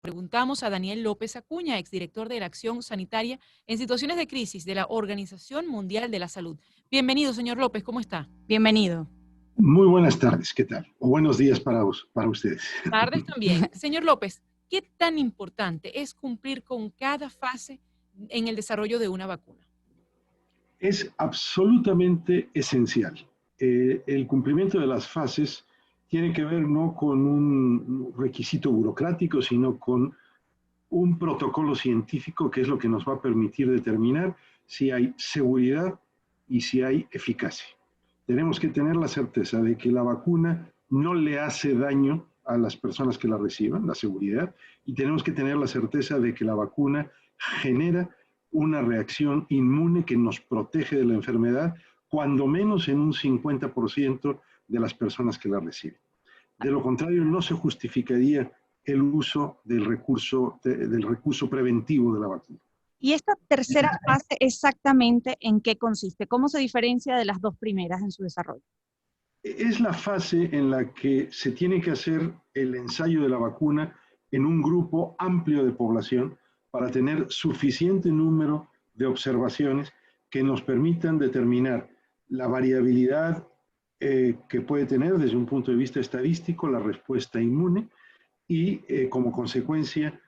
Preguntamos a Daniel López Acuña, exdirector de la Acción Sanitaria en Situaciones de Crisis de la Organización Mundial de la Salud. Bienvenido, señor López, ¿cómo está? Bienvenido. Muy buenas tardes, ¿qué tal? O buenos días para ustedes. Tardes también. Señor López, ¿qué tan importante es cumplir con cada fase en el desarrollo de una vacuna? Es absolutamente esencial. El cumplimiento de las fases tiene que ver no con un requisito burocrático, sino con un protocolo científico que es lo que nos va a permitir determinar si hay seguridad y si hay eficacia. Tenemos que tener la certeza de que la vacuna no le hace daño a las personas que la reciban, la seguridad, y tenemos que tener la certeza de que la vacuna genera una reacción inmune que nos protege de la enfermedad, cuando menos en un 50% de las personas que la reciben. De lo contrario, no se justificaría el uso del recurso preventivo de la vacuna. ¿Y esta tercera fase exactamente en qué consiste? ¿Cómo se diferencia de las dos primeras en su desarrollo? Es la fase en la que se tiene que hacer el ensayo de la vacuna en un grupo amplio de población para tener suficiente número de observaciones que nos permitan determinar la variabilidad que puede tener desde un punto de vista estadístico la respuesta inmune y como consecuencia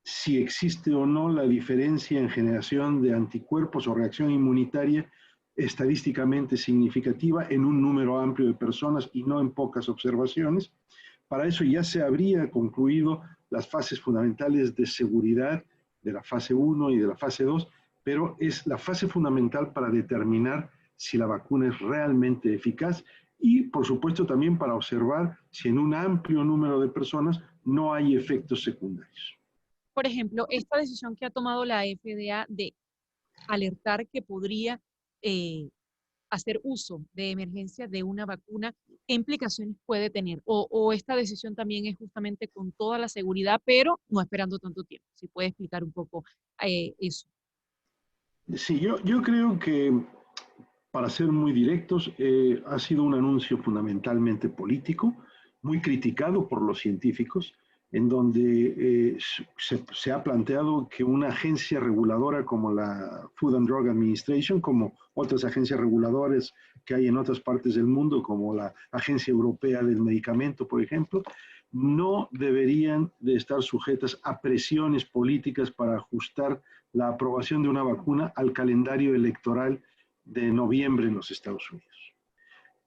si existe o no la diferencia en generación de anticuerpos o reacción inmunitaria estadísticamente significativa en un número amplio de personas y no en pocas observaciones. Para eso ya se habría concluido las fases fundamentales de seguridad de la fase 1 y de la fase 2, pero es la fase fundamental para determinar si la vacuna es realmente eficaz y, por supuesto, también para observar si en un amplio número de personas no hay efectos secundarios. Por ejemplo, esta decisión que ha tomado la FDA de alertar que podría eh, hacer uso de emergencia de una vacuna, ¿qué implicaciones puede tener? O esta decisión también es justamente con toda la seguridad, pero no esperando tanto tiempo. Si puede explicar un poco eso. Sí, yo creo que, para ser muy directos, ha sido un anuncio fundamentalmente político, muy criticado por los científicos, en donde se ha planteado que una agencia reguladora como la Food and Drug Administration, como otras agencias reguladoras que hay en otras partes del mundo, como la Agencia Europea del Medicamento, por ejemplo, no deberían de estar sujetas a presiones políticas para ajustar la aprobación de una vacuna al calendario electoral de noviembre en los Estados Unidos.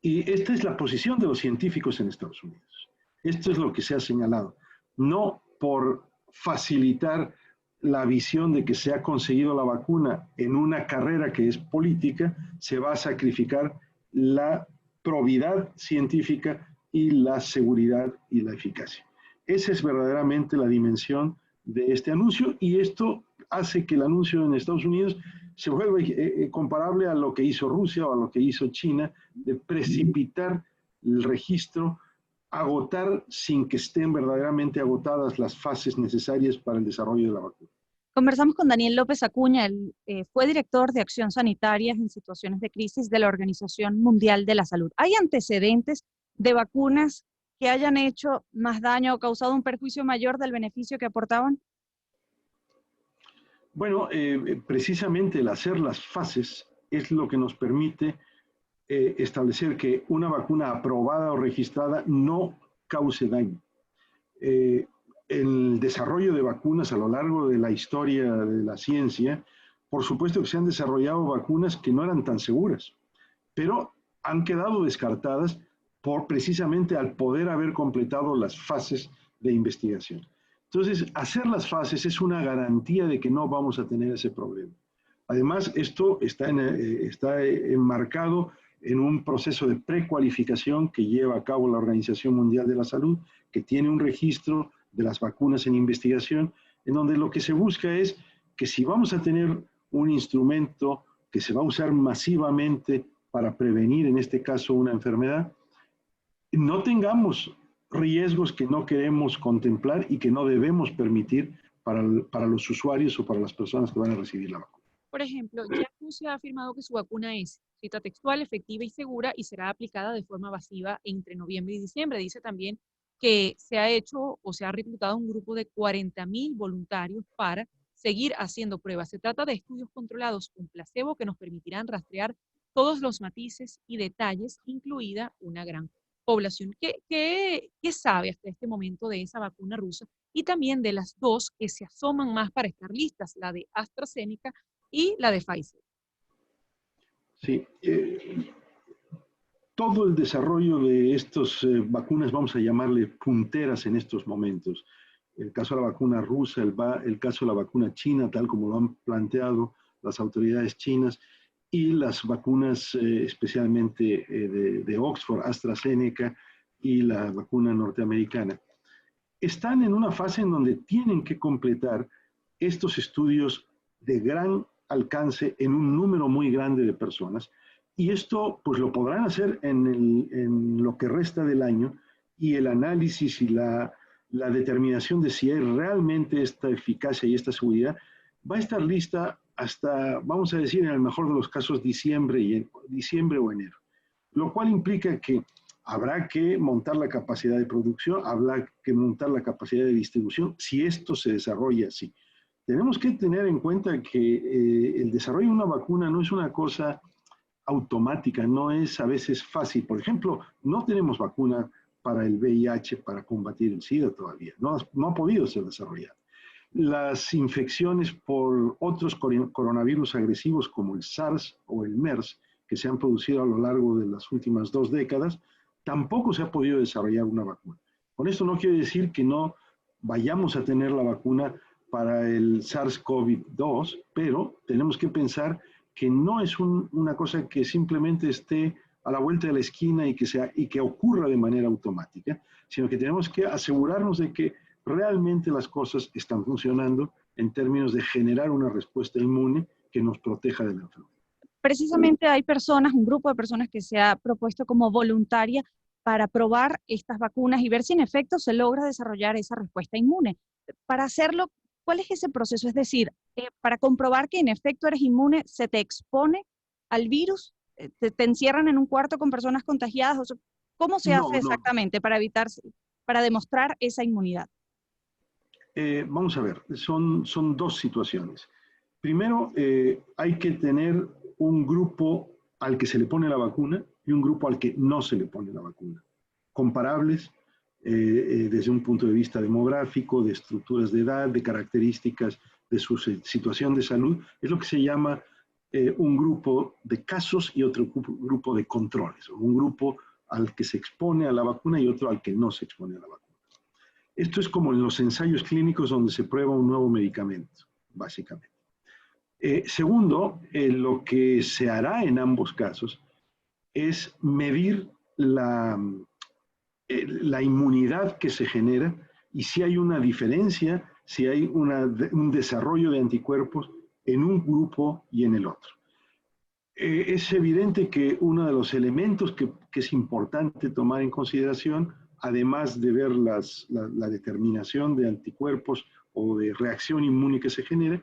Y esta es la posición de los científicos en Estados Unidos. Esto es lo que se ha señalado. No por facilitar la visión de que se ha conseguido la vacuna en una carrera que es política, se va a sacrificar la probidad científica y la seguridad y la eficacia. Esa es verdaderamente la dimensión de este anuncio y esto hace que el anuncio en Estados Unidos se vuelva comparable a lo que hizo Rusia o a lo que hizo China, de precipitar el registro, agotar sin que estén verdaderamente agotadas las fases necesarias para el desarrollo de la vacuna. Conversamos con Daniel López Acuña, él fue director de Acción Sanitaria en Situaciones de Crisis de la Organización Mundial de la Salud. ¿Hay antecedentes de vacunas que hayan hecho más daño o causado un perjuicio mayor del beneficio que aportaban? Bueno, precisamente el hacer las fases es lo que nos permite establecer que una vacuna aprobada o registrada no cause daño. El desarrollo de vacunas a lo largo de la historia de la ciencia, por supuesto que se han desarrollado vacunas que no eran tan seguras, pero han quedado descartadas precisamente al poder haber completado las fases de investigación. Entonces, hacer las fases es una garantía de que no vamos a tener ese problema. Además, esto está enmarcado en un proceso de precualificación que lleva a cabo la Organización Mundial de la Salud, que tiene un registro de las vacunas en investigación, en donde lo que se busca es que si vamos a tener un instrumento que se va a usar masivamente para prevenir, en este caso, una enfermedad, no tengamos riesgos que no queremos contemplar y que no debemos permitir para los usuarios o para las personas que van a recibir la vacuna. Por ejemplo, ya Rusia ha afirmado que su vacuna es, cita textual, efectiva y segura y será aplicada de forma masiva entre noviembre y diciembre. Dice también que se ha hecho o se ha reclutado un grupo de 40.000 voluntarios para seguir haciendo pruebas. Se trata de estudios controlados con placebo que nos permitirán rastrear todos los matices y detalles, incluida una gran población. ¿Qué sabe hasta este momento de esa vacuna rusa y también de las dos que se asoman más para estar listas, la de AstraZeneca y la de Pfizer? Sí, todo el desarrollo de estas vacunas, vamos a llamarle punteras en estos momentos. El caso de la vacuna rusa, el caso de la vacuna china, tal como lo han planteado las autoridades chinas, y las vacunas especialmente de Oxford, AstraZeneca y la vacuna norteamericana, están en una fase en donde tienen que completar estos estudios de gran alcance en un número muy grande de personas, y esto pues lo podrán hacer en lo que resta del año, y el análisis y la determinación de si hay realmente esta eficacia y esta seguridad va a estar lista hasta, vamos a decir, en el mejor de los casos, diciembre o enero. Lo cual implica que habrá que montar la capacidad de producción, habrá que montar la capacidad de distribución, si esto se desarrolla así. Tenemos que tener en cuenta que el desarrollo de una vacuna no es una cosa automática, no es a veces fácil. Por ejemplo, no tenemos vacuna para el VIH, para combatir el SIDA todavía, no ha podido ser desarrollada. Las infecciones por otros coronavirus agresivos como el SARS o el MERS, que se han producido a lo largo de las últimas 2 décadas, tampoco se ha podido desarrollar una vacuna. Con esto no quiere decir que no vayamos a tener la vacuna para el SARS-CoV-2, pero tenemos que pensar que no es una cosa que simplemente esté a la vuelta de la esquina y que ocurra de manera automática, sino que tenemos que asegurarnos de que realmente las cosas están funcionando en términos de generar una respuesta inmune que nos proteja de la enfermedad. Precisamente hay personas, un grupo de personas que se ha propuesto como voluntaria para probar estas vacunas y ver si en efecto se logra desarrollar esa respuesta inmune. Para hacerlo, ¿cuál es ese proceso? Es decir, para comprobar que en efecto eres inmune, ¿se te expone al virus? ¿Te encierran en un cuarto con personas contagiadas? O sea, ¿cómo se hace No. exactamente para evitar, para demostrar esa inmunidad? Vamos a ver, son 2 situaciones. Primero, hay que tener un grupo al que se le pone la vacuna y un grupo al que no se le pone la vacuna. Comparables desde un punto de vista demográfico, de estructuras de edad, de características de su situación de salud. Es lo que se llama un grupo de casos y otro grupo de controles. Un grupo al que se expone a la vacuna y otro al que no se expone a la vacuna. Esto es como en los ensayos clínicos donde se prueba un nuevo medicamento, básicamente. Segundo, lo que se hará en ambos casos es medir la inmunidad que se genera y si hay una diferencia, si hay un desarrollo de anticuerpos en un grupo y en el otro. Es evidente que uno de los elementos que es importante tomar en consideración, además de ver la determinación de anticuerpos o de reacción inmune que se genere,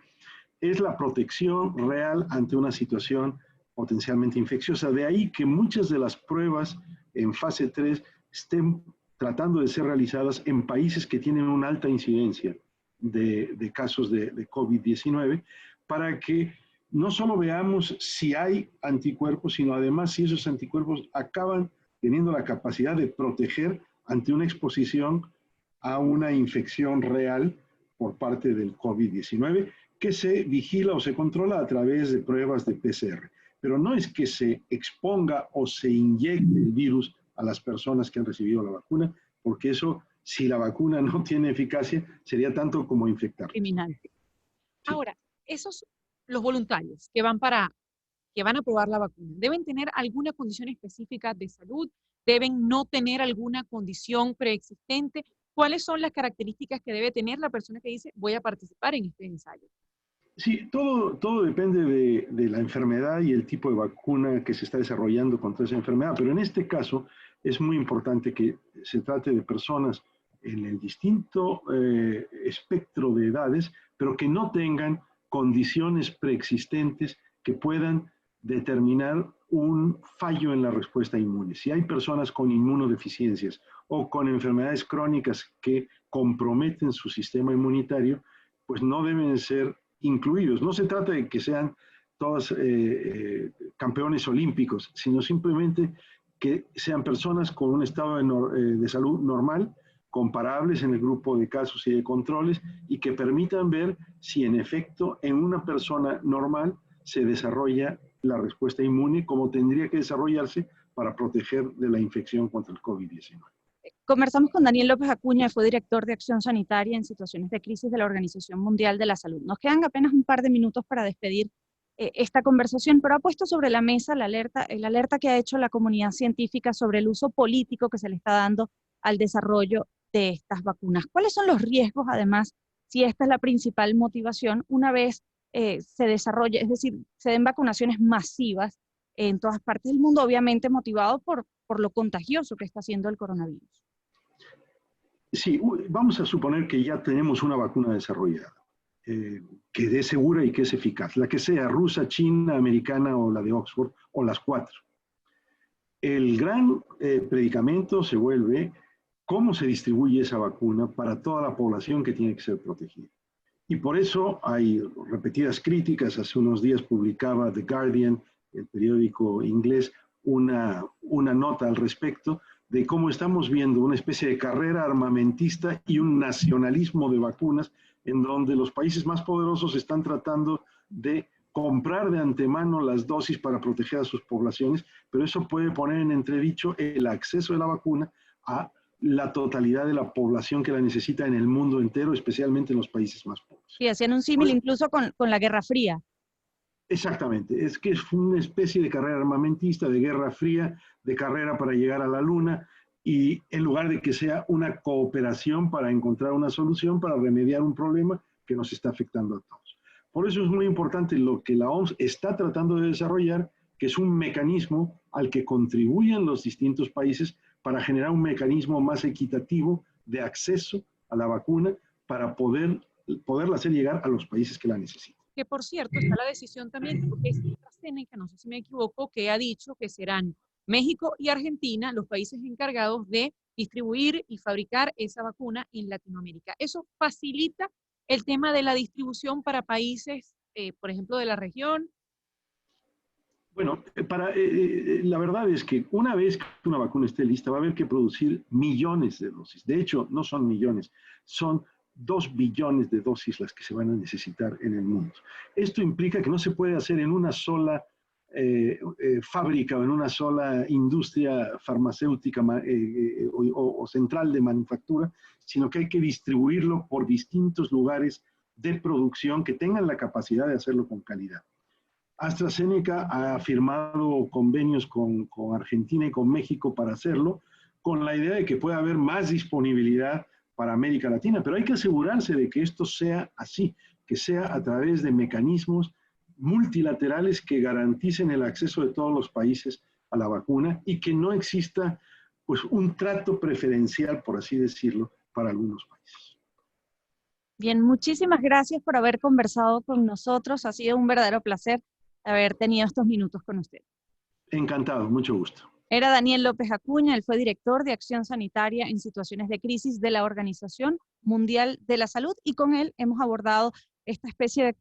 es la protección real ante una situación potencialmente infecciosa. De ahí que muchas de las pruebas en fase 3 estén tratando de ser realizadas en países que tienen una alta incidencia de casos de COVID-19, para que no solo veamos si hay anticuerpos, sino además si esos anticuerpos acaban teniendo la capacidad de proteger ante una exposición a una infección real por parte del COVID-19, que se vigila o se controla a través de pruebas de PCR. Pero no es que se exponga o se inyecte el virus a las personas que han recibido la vacuna, porque eso, si la vacuna no tiene eficacia, sería tanto como infectar. Criminal. Sí. Ahora, los voluntarios que van a probar la vacuna, ¿deben tener alguna condición específica de salud? ¿Deben no tener alguna condición preexistente? ¿Cuáles son las características que debe tener la persona que dice voy a participar en este ensayo? Sí, todo depende de la enfermedad y el tipo de vacuna que se está desarrollando contra esa enfermedad, pero en este caso es muy importante que se trate de personas en el distinto espectro de edades, pero que no tengan condiciones preexistentes que puedan determinar un fallo en la respuesta inmune. Si hay personas con inmunodeficiencias o con enfermedades crónicas que comprometen su sistema inmunitario, pues no deben ser incluidos. No se trata de que sean todos campeones olímpicos, sino simplemente que sean personas con un estado de salud normal, comparables en el grupo de casos y de controles, y que permitan ver si en efecto en una persona normal se desarrolla la respuesta inmune como tendría que desarrollarse para proteger de la infección contra el COVID-19. Conversamos con Daniel López Acuña, fue director de Acción Sanitaria en situaciones de crisis de la Organización Mundial de la Salud. Nos quedan apenas un par de minutos para despedir esta conversación, pero ha puesto sobre la mesa la alerta que ha hecho la comunidad científica sobre el uso político que se le está dando al desarrollo de estas vacunas. ¿Cuáles son los riesgos, además, si esta es la principal motivación, una vez se desarrolle, es decir, se den vacunaciones masivas en todas partes del mundo, obviamente motivado por lo contagioso que está haciendo el coronavirus? Sí, vamos a suponer que ya tenemos una vacuna desarrollada, que es segura y que es eficaz, la que sea, rusa, china, americana o la de Oxford, o las cuatro. El gran predicamento se vuelve cómo se distribuye esa vacuna para toda la población que tiene que ser protegida. Y por eso hay repetidas críticas. Hace unos días publicaba The Guardian, el periódico inglés, una nota al respecto de cómo estamos viendo una especie de carrera armamentista y un nacionalismo de vacunas en donde los países más poderosos están tratando de comprar de antemano las dosis para proteger a sus poblaciones, pero eso puede poner en entredicho el acceso de la vacuna a la totalidad de la población que la necesita en el mundo entero, especialmente en los países más pobres. Sí, hacían un símil incluso con la Guerra Fría. Exactamente, es que es una especie de carrera armamentista, de Guerra Fría, de carrera para llegar a la Luna, y en lugar de que sea una cooperación para encontrar una solución, para remediar un problema que nos está afectando a todos. Por eso es muy importante lo que la OMS está tratando de desarrollar, que es un mecanismo al que contribuyen los distintos países para generar un mecanismo más equitativo de acceso a la vacuna para poderla hacer llegar a los países que la necesitan. Que por cierto, está la decisión también, porque es AstraZeneca, no sé si me equivoco, que ha dicho que serán México y Argentina los países encargados de distribuir y fabricar esa vacuna en Latinoamérica. Eso facilita el tema de la distribución para países, por ejemplo, de la región. Bueno, la verdad es que una vez que una vacuna esté lista, va a haber que producir millones de dosis. De hecho, no son millones, son 2 billones de dosis las que se van a necesitar en el mundo. Esto implica que no se puede hacer en una sola fábrica o en una sola industria farmacéutica o central de manufactura, sino que hay que distribuirlo por distintos lugares de producción que tengan la capacidad de hacerlo con calidad. AstraZeneca ha firmado convenios con Argentina y con México para hacerlo, con la idea de que pueda haber más disponibilidad para América Latina, pero hay que asegurarse de que esto sea así, que sea a través de mecanismos multilaterales que garanticen el acceso de todos los países a la vacuna y que no exista pues un trato preferencial, por así decirlo, para algunos países. Bien, muchísimas gracias por haber conversado con nosotros. Ha sido un verdadero placer haber tenido estos minutos con usted. Encantado, mucho gusto. Era Daniel López Acuña, él fue director de Acción Sanitaria en situaciones de crisis de la Organización Mundial de la Salud, y con él hemos abordado esta especie de